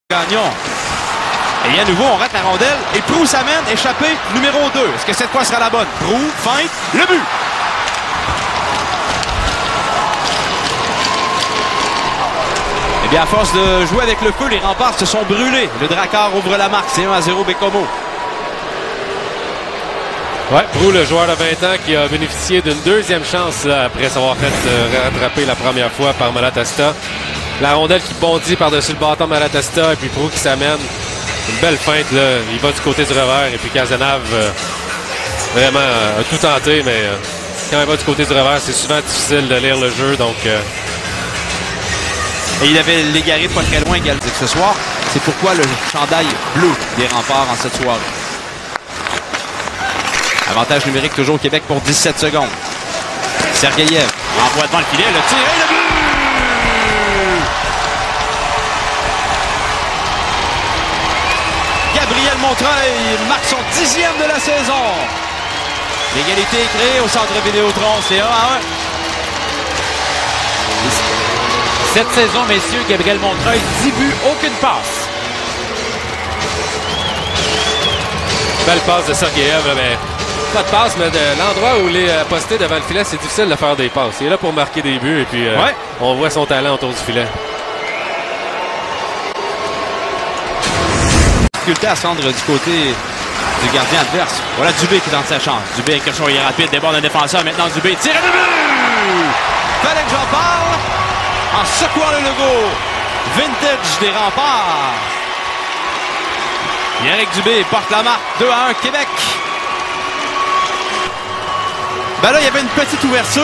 Gagnon. Et à nouveau, on rate la rondelle. Et Prou s'amène, échappée numéro 2. Est-ce que cette fois sera la bonne? Prou, feinte, le but! Eh bien, à force de jouer avec le feu, les remparts se sont brûlés. Le Drakkar ouvre la marque. C'est 1-0 Bécomo. Ouais, Prou, le joueur de 20 ans qui a bénéficié d'une deuxième chance là, après s'avoir fait rattraper la première fois par Malatesta. La rondelle qui bondit par-dessus le bâton de Malatesta et puis Prou qui s'amène. Une belle feinte, là. Il va du côté du revers et puis Cazenave vraiment a tout tenté, mais quand il va du côté du revers, c'est souvent difficile de lire le jeu, donc... Et il avait l'égaré pas très loin égalisé ce soir. C'est pourquoi le chandail bleu des remparts en cette soirée. Avantage numérique toujours au Québec pour 17 secondes. Sergeyev envoie devant le filet, le tir et le but! Gabriel Montreuil marque son 10e de la saison. L'égalité est créée au centre Vidéotron, c'est 1-1. Cette saison, messieurs, Gabriel Montreuil, 10 buts, aucune passe. Belle passe de Sergeyev, mais pas de passe, mais de l'endroit où il est posté devant le filet, c'est difficile de faire des passes. Il est là pour marquer des buts et puis on voit son talent autour du filet. Difficulté à se rendre du côté du gardien adverse. Voilà Dubé qui tente sa chance. Dubé avec quelque chose, il est rapide, déborde un défenseur. Maintenant Dubé tire le but! Fallait que j'en parle en secouant le logo vintage des remparts. Yannick Dubé porte la marque 2-1 Québec. Ben là, il y avait une petite ouverture,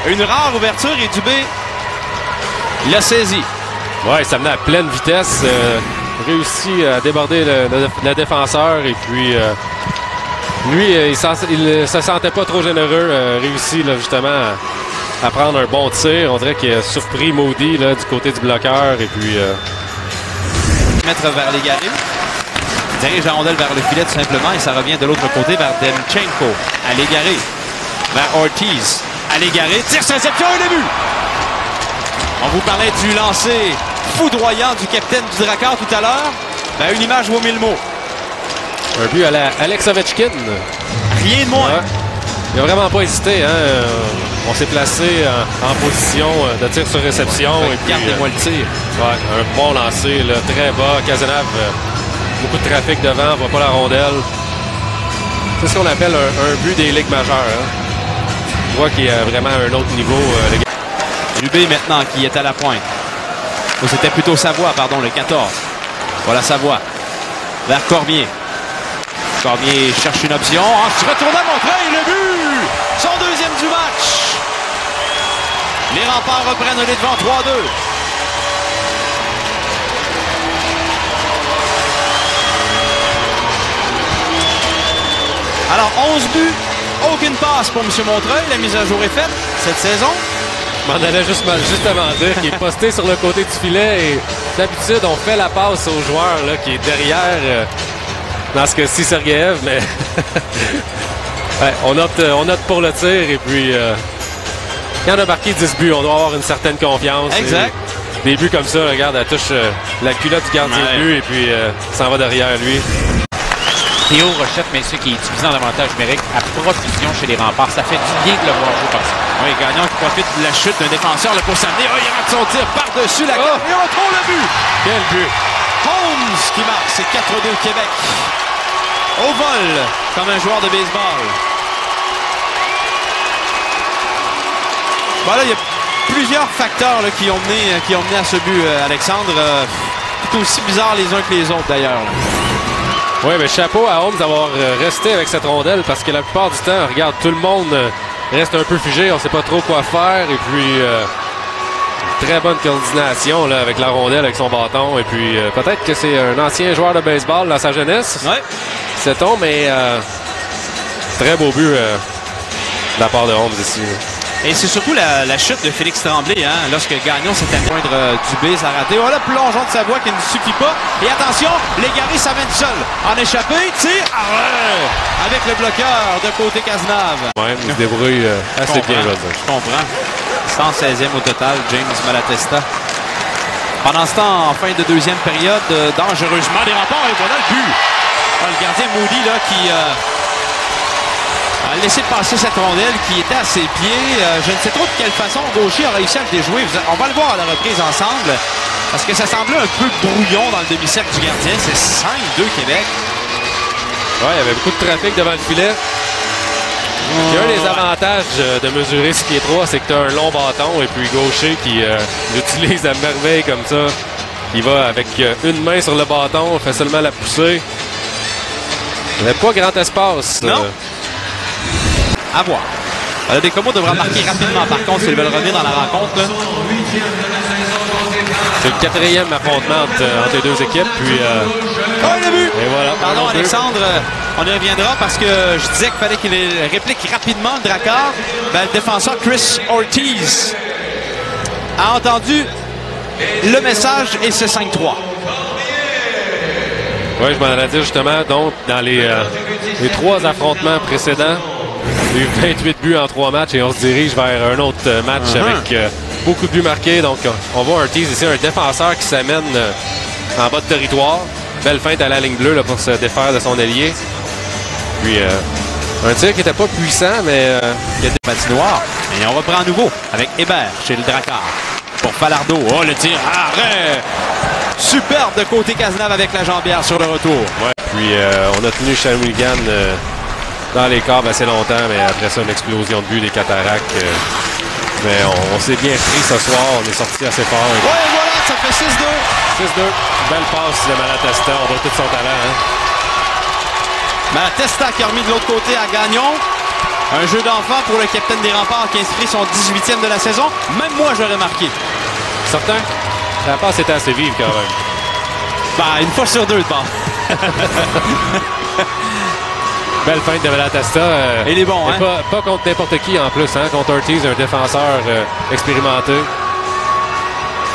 une rare ouverture et Dubé l'a saisi. Ouais, ça venait à pleine vitesse. Réussit à déborder le défenseur et puis lui, il se sentait pas trop généreux. Réussit là, justement à prendre un bon tir. On dirait qu'il a surpris Maudit là, du côté du bloqueur et puis... Mettre vers l'égaré. Il dirige la rondelle vers le filet tout simplement et ça revient de l'autre côté vers Demchenko. À l'égaré. Vers Ortiz. À l'égaré. Tire sur réception et le but! On vous parlait du lancer foudroyant du capitaine du Drakkar tout à l'heure. Ben, une image vaut 1000 mots. Un but à la Alex Ovechkin. Rien de moins. Ouais. Il n'a vraiment pas hésité. Hein? On s'est placé en position de tir sur réception. Gardez-moi le tir. Ouais, un bon lancer, là, très bas. Cazenave, beaucoup de trafic devant, voit pas la rondelle. C'est ce qu'on appelle un but des ligues majeures. Hein? On voit qu'il y a vraiment un autre niveau. Dubé maintenant qui est à la pointe. Oh, c'était plutôt Savoie, pardon, le 14. Voilà Savoie. Vers Cormier. Cormier cherche une option. En se retournant Montreuil, le but! Son deuxième du match. Les remparts reprennent les devants 3-2. Alors, 11 buts, aucune passe pour M. Montreuil. La mise à jour est faite cette saison. Je m'en allais juste avant dire qu'il est posté sur le côté du filet et d'habitude, on fait la passe au joueur là, qui est derrière, dans ce cas-ci, Sergeyev, mais ouais, on opte pour le tir et puis quand on a marqué 10 buts, on doit avoir une certaine confiance. Exact. Des buts comme ça, regarde, elle touche la culotte du gardien de but et puis s'en va derrière lui. Théo Rochette, messieurs, qui est utilisé en avantage numérique à profusion chez les remparts. Ça fait du bien de le voir jouer comme ça. Oui, Gagnon qui profite de la chute d'un défenseur là, pour s'amener. Oh, il rate son tir par-dessus la corde. Et on trouve le but! Quel but! Holmes qui marque, c'est 4-2 Québec. Au vol, comme un joueur de baseball. Voilà, il y a plusieurs facteurs là, qui ont mené à ce but, Alexandre. Tout aussi bizarre les uns que les autres, d'ailleurs. Oui, mais chapeau à Holmes d'avoir resté avec cette rondelle parce que la plupart du temps, regarde, tout le monde reste un peu figé, on sait pas trop quoi faire et puis très bonne coordination là, avec la rondelle, avec son bâton et puis peut-être que c'est un ancien joueur de baseball dans sa jeunesse. Ouais. Sait-on, mais très beau but de la part de Holmes ici. Et c'est surtout la chute de Félix Tremblay, hein, lorsque Gagnon s'est à poindre Dubé, ça a raté. Voilà, plongeon de Savoie qui ne suffit pas. Et attention, l'égaré s'amène seul. En échappé, tire, avec le bloqueur de côté Cazenave. Ouais, il se débrouille assez bien. Je comprends. 116e au total, James Malatesta. Pendant ce temps, en fin de deuxième période, dangereusement des remparts et voilà le but. Le gardien Moody là, qui a laissé passer cette rondelle qui était à ses pieds. Je ne sais trop de quelle façon Gaucher a réussi à le déjouer. On va le voir à la reprise ensemble parce que ça semblait un peu brouillon dans le demi-cercle du gardien. C'est 5-2 Québec. Ouais, il y avait beaucoup de trafic devant le filet. Un des avantages de mesurer 6 pieds 3, c'est que tu as un long bâton et puis Gaucher qui l'utilise à merveille comme ça. Il va avec une main sur le bâton, fait seulement la pousser. Il n'y avait pas grand espace. Non. À voir. Bécomo devra marquer rapidement par contre s'ils veulent revenir dans la rencontre. C'est le quatrième affrontement entre les deux équipes. Puis, le but! Et voilà. Pardon Alexandre, on y reviendra parce que je disais qu'il fallait qu'il réplique rapidement le Drakkar. Le défenseur Chris Ortiz a entendu le message et c'est 5-3. Oui, je m'en allais dire justement. Donc, dans les 3 affrontements précédents, il y a eu 28 buts en 3 matchs et on se dirige vers un autre match avec beaucoup de buts marqués. Donc, on voit Ortiz ici, un défenseur qui s'amène en bas de territoire. Belle feinte à la ligne bleue là, pour se défaire de son ailier. Puis, un tir qui n'était pas puissant, mais il y a des patinoires. Et on reprend à nouveau avec Hébert chez le Drakkar. Pour Falardeau. Oh, le tir. Arrêt! Superbe de côté Cazenave avec la jambière sur le retour. Ouais. Puis, on a tenu Shawinigan dans les câbles assez longtemps, mais après ça, une explosion de but des Cataractes. Mais on s'est bien pris ce soir. On est sorti assez fort. Ouais, voilà, ça fait 6-2. 6-2. Belle passe de Malatesta. On voit tout son talent. Malatesta qui a remis de l'autre côté à Gagnon. Un jeu d'enfant pour le capitaine des Remparts qui inscrit son 18e de la saison. Même moi, j'aurais marqué. Certain? La passe était assez vive quand même. Une fois sur deux, de part. Belle feinte de Malatesta. Il est bon, hein? Pas contre n'importe qui en plus, hein? Contre Ortiz, un défenseur expérimenté.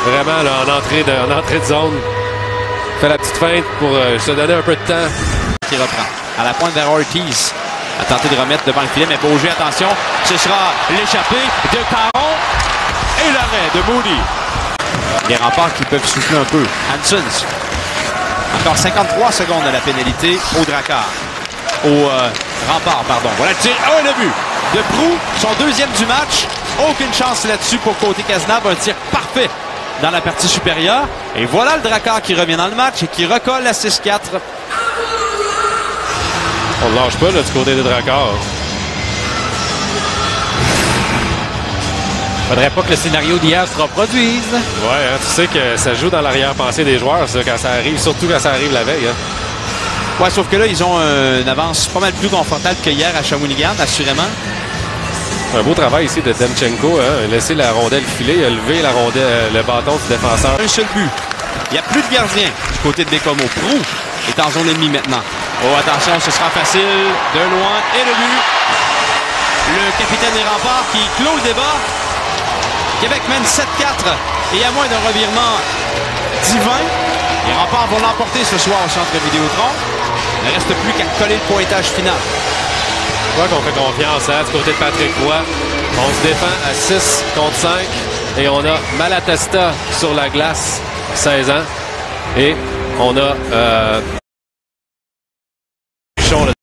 Vraiment, là, en entrée de zone. Fait la petite feinte pour se donner un peu de temps. Qui reprend. À la pointe vers Ortiz. A tenté de remettre devant le filet, mais Beaugé, attention. Ce sera l'échappée de Caron. Et l'arrêt de Moody. Les Remparts qui peuvent souffler un peu. Hansons. Encore 53 secondes à la pénalité au Drakkar. Au Rempart, pardon. Voilà le tir. Oh, et le but de Proulx, son deuxième du match. Aucune chance là-dessus pour côté Cazenave. Un tir parfait dans la partie supérieure. Et voilà le Drakkar qui revient dans le match et qui recolle à 6-4. On ne lâche pas là, du côté des Drakkar. Faudrait pas que le scénario d'hier se reproduise. Ouais, hein, tu sais que ça joue dans l'arrière-pensée des joueurs, ça, quand ça arrive, surtout quand ça arrive la veille. Hein. Ouais, sauf que là, ils ont une avance pas mal plus confortable que hier à Shawinigan, assurément. Un beau travail ici de Demchenko. Hein. Il a laissé la rondelle filer, il a levé la rondelle, le bâton du défenseur. Un seul but. Il n'y a plus de gardien du côté de Bécomo. Proulx est en zone ennemie maintenant. Oh, attention, ce sera facile. De loin. Et le but. Le capitaine des Remparts qui clôt le débat. Québec mène 7-4. Et à moins d'un revirement divin, les Remparts vont l'emporter ce soir au Centre Vidéotron. Il ne reste plus qu'à coller le pointage final. Je crois qu'on fait confiance hein, du côté de Patrick Roy. On se défend à 6 contre 5. Et on a Malatesta sur la glace, 16 ans. Et on a...